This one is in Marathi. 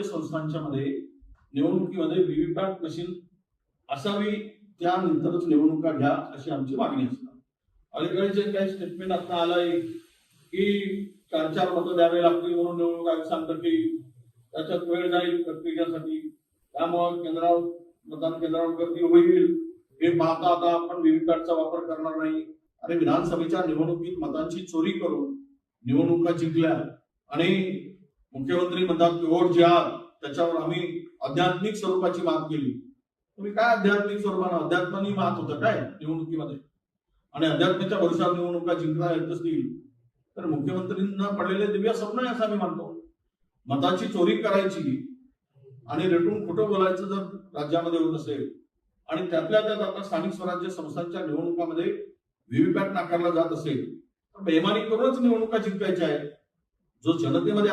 राज्यामध्ये संस्थांच्या मध्ये निवडणुकीमध्ये व्हीव्हीपॅट मशीन असावी, त्यानंतरच निवडणुका घ्या अशी आमची मागणी असते. अलीकडे जे काही स्टेटमेंट आता आलंय की 4-4 मतं द्यावे लागतील म्हणून निवडणूक आयोग सांगतं की त्याच्यात वेळ जाईल प्रक्रियेसाठी, त्यामुळे केंद्रावर मतदान केंद्रावर गर्दी होईल हे पाहता आता आपण व्हीव्हीपॅटचा वापर करणार नाही. आणि विधानसभेच्या निवडणुकीत मतांची चोरी करून निवडणुका जिंकल्या आणि मुख्यमंत्री म्हणतात की वोट जे आहात त्याच्यावर आम्ही आध्यात्मिक स्वरूपाची मात केली. तुम्ही काय आध्यात्मिक स्वरूपानं, अध्यात्मानी मात होतं काय निवडणुकीमध्ये? आणि अध्यात्माच्या भरोशावर निवडणुका जिंकता येत असतील तर मुख्यमंत्र्यांना पडलेले दिव्य स्वप्न आहे असं आम्ही मानतो. मताची चोरी करायची आणि रेटून खोटं बोलायचं जर राज्यामध्ये होत असेल आणि त्यातल्या त्यात आता स्थानिक स्वराज्य संस्थांच्या निवडणुकामध्ये व्हीव्हीपॅट नाकारला जात असेल तर बेमानी करूनच निवडणुका जिंकायच्या आहेत. जो जनतेमध्ये